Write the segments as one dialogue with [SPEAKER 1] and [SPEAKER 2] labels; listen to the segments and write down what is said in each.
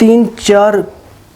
[SPEAKER 1] 3-4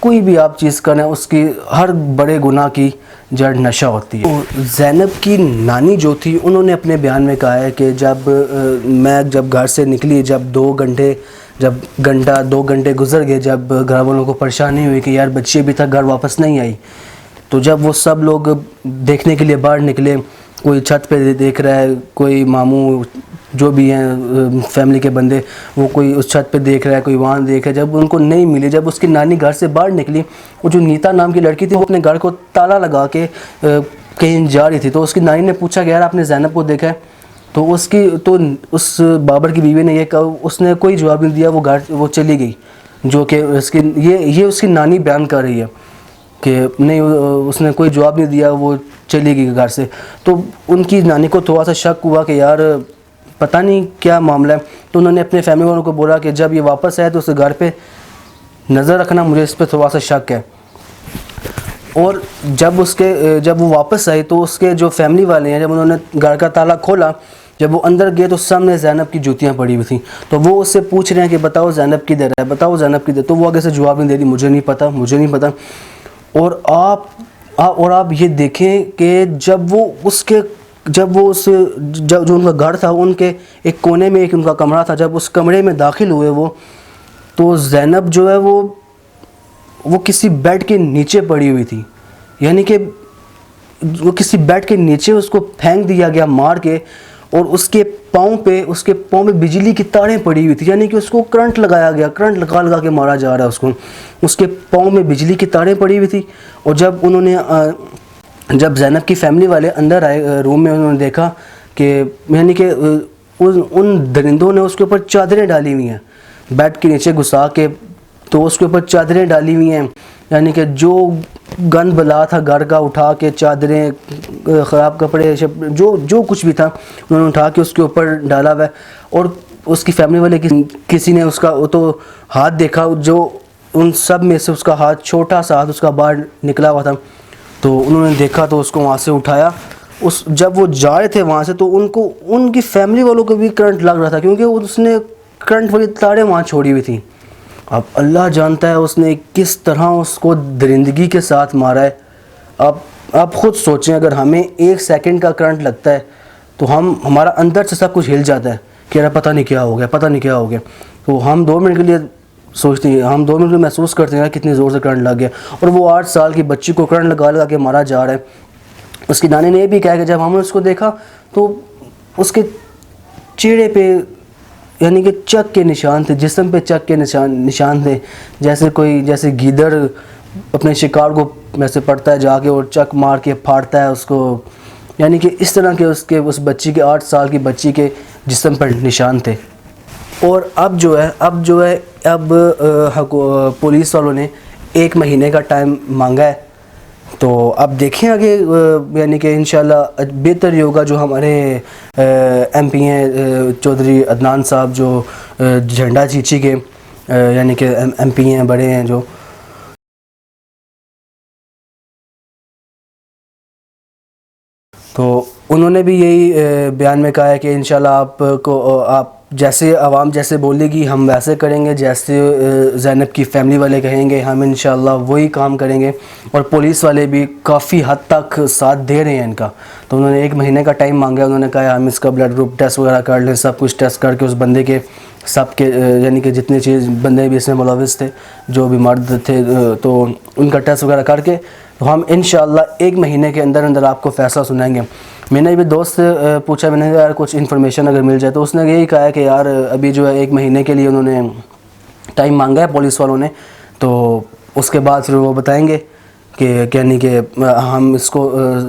[SPEAKER 1] کوئی بھی آپ چیز کریں اس کی ہر بڑے گناہ کی جڑ نشہ ہوتی ہے. زینب کی نانی جو تھی انہوں نے اپنے بیان میں کہا ہے کہ جب گھر سے نکلی، جب 2 گھنٹے گزر گئے، جب گھر والوں کو پریشانی ہوئی کہ یار بچی ابھی تک گھر واپس نہیں آئی، تو جب وہ سب لوگ دیکھنے کے لیے باہر نکلے، کوئی چھت پہ دیکھ رہا ہے، کوئی ماموں جو بھی ہیں فیملی کے بندے، وہ کوئی اس چھت پہ دیکھ رہا ہے، کوئی وہاں دیکھ رہا ہے، جب ان کو نہیں ملی، جب اس کی نانی گھر سے باہر نکلی، وہ جو نیتا نام کی لڑکی تھی وہ اپنے گھر کو تالا لگا کے کہیں جا رہی تھی، تو اس کی نانی نے پوچھا کہ یار آپ نے زینب کو دیکھا ہے؟ تو اس بابر کی بیوی نے یہ کہا، اس نے کوئی جواب نہیں دیا، وہ چلی گئی، جو کہ یہ اس کی نانی بیان کر رہی ہے کہ نہیں، اس نے کوئی جواب نہیں دیا، وہ چلی گئی گھر سے. تو ان کی نانی کو تھوڑا سا شک ہوا کہ یار پتہ نہیں کیا معاملہ ہے، تو انہوں نے اپنے فیملی والوں کو بولا کہ جب یہ واپس آئے تو اس گھر پہ نظر رکھنا، مجھے اس پہ تھوڑا سا شک ہے. اور جب وہ واپس آئی تو اس کے جو فیملی والے ہیں، جب انہوں نے گھر کا تالا کھولا، جب وہ اندر گئے تو سامنے زینب کی جوتیاں پڑی ہوئی تھیں. تو وہ اس سے پوچھ رہے ہیں کہ بتاؤ زینب کدھر ہے، بتاؤ زینب کدھر. تو وہ آگے سے جواب نہیں دے رہی، مجھے نہیں پتہ. اور آپ یہ دیکھیں کہ جب جو ان کا گھر تھا، ان کے ایک کونے میں ایک ان کا کمرہ تھا، جب اس کمرے میں داخل ہوئے وہ، تو زینب جو ہے وہ کسی بیڈ کے نیچے پڑی ہوئی تھی. یعنی کہ وہ کسی بیڈ کے نیچے اس کو پھینک دیا گیا مار کے، اور اس کے پاؤں پہ بجلی کی تاریں پڑی ہوئی تھی. یعنی کہ اس کو کرنٹ لگایا گیا، کرنٹ لگا کے مارا جا رہا ہے اس کے پاؤں میں بجلی کی تاریں پڑی ہوئی تھی. اور جب زینب کی فیملی والے اندر آئے روم میں، انہوں نے دیکھا کہ یعنی کہ ان درندوں نے اس کے اوپر چادریں ڈالی ہوئی ہیں، بیڈ کے نیچے گھسا کے، تو اس کے اوپر چادریں ڈالی ہوئی ہیں. یعنی کہ جو گند بلا تھا گھر کا اٹھا کے، چادریں، خراب کپڑے، جو کچھ بھی تھا انہوں نے اٹھا کے اس کے اوپر ڈالا ہوا ہے. اور اس کی فیملی والے کسی نے اس کا تو ہاتھ دیکھا، جو ان سب میں سے اس کا ہاتھ، چھوٹا سا ہاتھ اس کا باہر نکلا ہوا تھا. تو انہوں نے دیکھا تو اس کو وہاں سے اٹھایا. جب وہ جا رہے تھے وہاں سے تو ان کی فیملی والوں کو بھی کرنٹ لگ رہا تھا، کیونکہ اس نے کرنٹ والی تاریں وہاں چھوڑی ہوئی تھیں. اب اللہ جانتا ہے اس نے کس طرح اس کو درندگی کے ساتھ مارا ہے. آپ خود سوچیں، اگر ہمیں 1 سیکنڈ کا کرنٹ لگتا ہے تو ہمارا اندر سے سب کچھ ہل جاتا ہے کہ یار پتہ نہیں کیا ہو گیا. تو ہم 2 منٹ کے لیے سوچتے ہیں، ہم 2 منٹ میں محسوس کرتے ہیں کتنی زور سے کرنٹ لگ گیا. اور وہ 8 سال کی بچی کو کرنٹ لگا کے مارا جا رہا ہے. اس کی نانی نے یہ بھی کہا کہ جب ہم نے اس کو دیکھا تو اس کے چہرے پہ یعنی کہ چک کے نشان تھے، جسم پہ چک کے نشان تھے، جیسے گیدڑ اپنے شکار کو ویسے پڑتا ہے جا کے اور چک مار کے پھاڑتا ہے اس کو. یعنی کہ اس طرح کے اس بچی کے 8 سال کی بچی کے جسم پر نشان تھے. اور اب پولیس والوں نے 1 مہینے کا ٹائم مانگا ہے. تو اب دیکھیں آگے، یعنی کہ انشاءاللہ بہتر ہی ہوگا. جو ہمارے ایم پی ہیں چودھری عدنان صاحب، جو جھنڈا چیچی کے یعنی کہ ایم پی ہیں، بڑے ہیں جو، تو انہوں نے بھی یہی بیان میں کہا ہے کہ انشاءاللہ آپ عوام جیسے بولے گی ہم ویسے کریں گے، جیسے زینب کی فیملی والے کہیں گے ہم انشاءاللہ وہی کام کریں گے. اور پولیس والے بھی کافی حد تک ساتھ دے رہے ہیں ان کا. تو انہوں نے 1 مہینے کا ٹائم مانگا. انہوں نے کہا ہم اس کا بلڈ گروپ ٹیسٹ وغیرہ کر لیں، سب کچھ ٹیسٹ کر کے اس بندے کے سب کے یعنی کہ جتنے بندے بھی اس میں ملوث تھے، جو بھی مرد تھے، تو ان کا ٹیسٹ وغیرہ کر کے تو ہم انشاءاللہ 1 مہینے کے اندر آپ کو فیصلہ سنائیں گے. میں نے بھی دوست سے پوچھا، میں نے کہا یار کچھ انفارمیشن اگر مل جائے، تو اس نے یہی کہا ہے کہ یار ابھی جو ہے 1 مہینے کے لیے انہوں نے ٹائم مانگا ہے پولیس والوں نے. تو اس کے بعد پھر وہ بتائیں گے کہ یعنی کہ ہم اس کو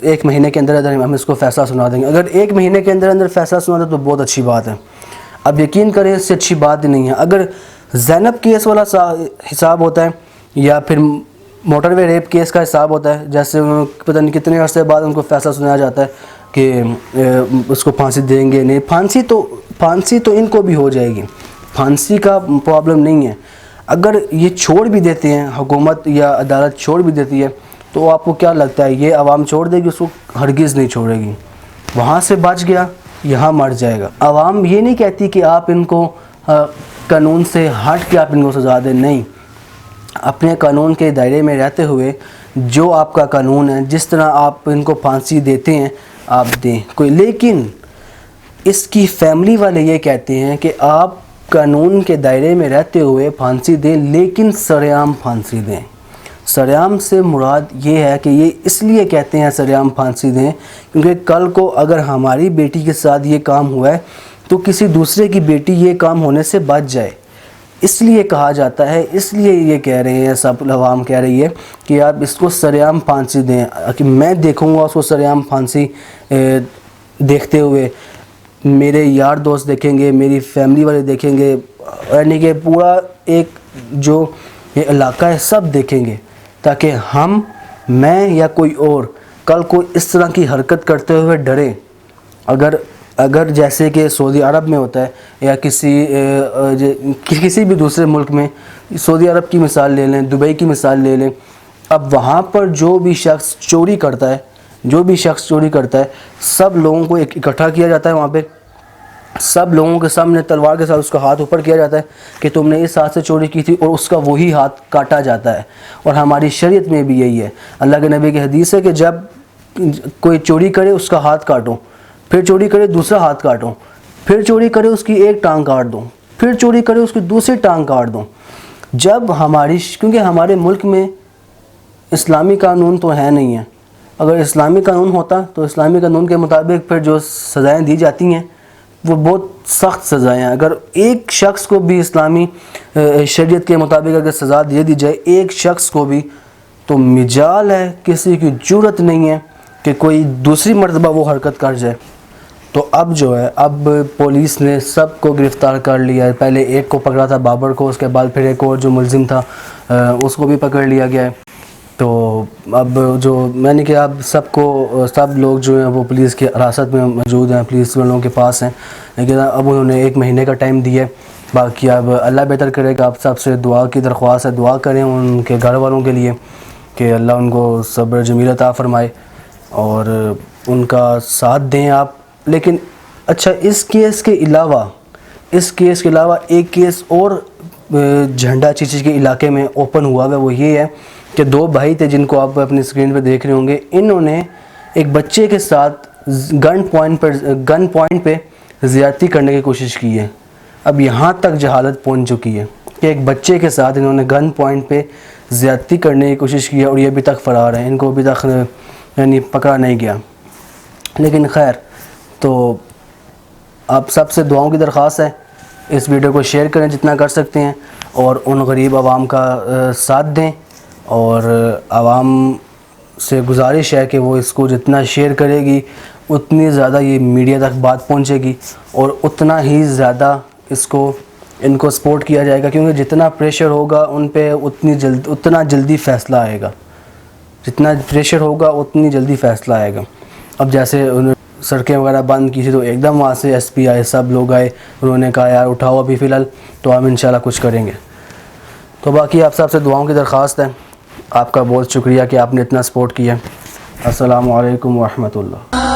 [SPEAKER 1] 1 مہینے کے اندر ہم اس کو فیصلہ سنا دیں گے. اگر 1 مہینے کے اندر فیصلہ سنا دیں تو بہت اچھی بات ہے. اب یقین کریں اس سے اچھی بات ہی نہیں ہے. اگر زینب کیس والا حساب ہوتا ہے یا پھر موٹر وے ریپ کیس کا حساب ہوتا ہے، جیسے پتہ نہیں کتنے عرصے بعد ان کو فیصلہ سنایا جاتا ہے کہ اس کو پھانسی دیں گے، نہیں پھانسی تو ان کو بھی ہو جائے گی، پھانسی کا پرابلم نہیں ہے. اگر یہ چھوڑ بھی دیتے ہیں، حکومت یا عدالت چھوڑ بھی دیتی ہے، تو آپ کو کیا لگتا ہے یہ عوام چھوڑ دے گی؟ اس کو ہرگز نہیں چھوڑے گی. وہاں سے بچ گیا، یہاں مر جائے گا. عوام یہ نہیں کہتی کہ آپ ان کو قانون سے ہٹ کے آپ ان کو سزا دیں، نہیں. اپنے قانون کے دائرے میں رہتے ہوئے جو آپ کا قانون ہے، جس طرح آپ ان کو پھانسی دیتے ہیں آپ دیں کوئی، لیکن اس کی فیملی والے یہ کہتے ہیں کہ آپ قانون کے دائرے میں رہتے ہوئے پھانسی دیں، لیکن سرعام پھانسی دیں۔ سرعام سے مراد یہ ہے کہ یہ اس لیے کہتے ہیں سرعام پھانسی دیں کیونکہ کل کو اگر ہماری بیٹی کے ساتھ یہ کام ہوا ہے تو کسی دوسرے کی بیٹی یہ کام ہونے سے بچ جائے، اس لیے کہا جاتا ہے، اس لیے یہ کہہ رہے ہیں، سب عوام کہہ رہی ہے کہ آپ اس کو سرعام پھانسی دیں، کہ میں دیکھوں گا اس کو سرعام پھانسی دیکھتے ہوئے، میرے یار دوست دیکھیں گے، میری فیملی والے دیکھیں گے، یعنی کہ پورا ایک جو یہ علاقہ ہے سب دیکھیں گے، تاکہ میں یا کوئی اور کل کو اس طرح کی حرکت کرتے ہوئے ڈریں۔ اگر جیسے کہ سعودی عرب میں ہوتا ہے یا کسی بھی دوسرے ملک میں، سعودی عرب کی مثال لے لیں، دبئی کی مثال لے لیں، اب وہاں پر جو بھی شخص چوری کرتا ہے سب لوگوں کو اکٹھا کیا جاتا ہے، وہاں پہ سب لوگوں کے سامنے تلوار کے ساتھ اس کا ہاتھ اوپر کیا جاتا ہے کہ تم نے اس ہاتھ سے چوری کی تھی، اور اس کا وہی ہاتھ کاٹا جاتا ہے۔ اور ہماری شریعت میں بھی یہی ہے، اللہ کے نبی کی حدیث ہے کہ جب کوئی چوری کرے اس کا ہاتھ کاٹو، پھر چوری کرے دوسرا ہاتھ کاٹو، پھر چوری کرے اس کی ایک ٹانگ کاٹ دو، پھر چوری کرے اس کی دوسری ٹانگ کاٹ دو۔ کیونکہ ہمارے ملک میں اسلامی قانون تو ہے نہیں ہے، اگر اسلامی قانون ہوتا تو اسلامی قانون کے مطابق پھر جو سزائیں دی جاتی ہیں وہ بہت سخت سزائیں ہیں۔ اگر ایک شخص کو بھی اسلامی شریعت کے مطابق اگر سزا دے دی جائے ایک شخص کو بھی، تو مجال ہے، کسی کی جرت نہیں ہے کہ کوئی دوسری مرتبہ وہ حرکت کر جائے۔ تو اب جو ہے اب پولیس نے سب کو گرفتار کر لیا ہے، پہلے ایک کو پکڑا تھا بابر کو، اس کے بعد پھر ایک اور جو ملزم تھا اس کو بھی پکڑ لیا گیا ہے۔ تو اب جو میں نے کہا اب سب لوگ جو ہیں وہ پولیس کی حراست میں موجود ہیں، پولیس والوں کے پاس ہیں، لیکن اب انہوں نے 1 مہینے کا ٹائم دیا ہے۔ باقی اب اللہ بہتر کرے گا، آپ سب سے دعا کی درخواست ہے، دعا کریں ان کے گھر والوں کے لیے کہ اللہ ان کو صبر جمیل عطا فرمائے اور ان کا ساتھ دیں آپ۔ لیکن اچھا اس کیس کے علاوہ ایک کیس اور جھنڈا چیچی کے علاقے میں اوپن ہوا ہے، وہ یہ ہے کہ 2 بھائی تھے جن کو آپ اپنی اسکرین پہ دیکھ رہے ہوں گے، انہوں نے ایک بچے کے ساتھ گن پوائنٹ پہ زیادتی کرنے کی کوشش کی ہے۔ اب یہاں تک جہالت پہنچ چکی ہے کہ ایک بچے کے ساتھ انہوں نے گن پوائنٹ پہ زیادتی کرنے کی کوشش کی ہے، اور یہ ابھی تک فرار ہیں، ان کو ابھی تک یعنی پکڑا نہیں گیا۔ لیکن خیر، تو آپ سب سے دعاؤں کی درخواست ہے، اس ویڈیو کو شیئر کریں جتنا کر سکتے ہیں، اور ان غریب عوام کا ساتھ دیں، اور عوام سے گزارش ہے کہ وہ اس کو جتنا شیئر کرے گی اتنی زیادہ یہ میڈیا تک بات پہنچے گی، اور اتنا ہی زیادہ ان کو سپورٹ کیا جائے گا، کیونکہ جتنا پریشر ہوگا ان پہ اتنا جلدی فیصلہ آئے گا، جتنا پریشر ہوگا اتنی جلدی فیصلہ آئے گا۔ اب جیسے سڑکیں وغیرہ بند کی تھی تو ایک دم وہاں سے ایس پی آئے، سب لوگ آئے، انہوں نے کہا یار اٹھاؤ ابھی فی الحال، تو ہم انشاءاللہ کچھ کریں گے۔ تو باقی آپ سب سے دعاؤں کی درخواست ہے، آپ کا بہت شکریہ کہ آپ نے اتنا سپورٹ کیا۔ السلام علیکم ورحمۃ اللہ۔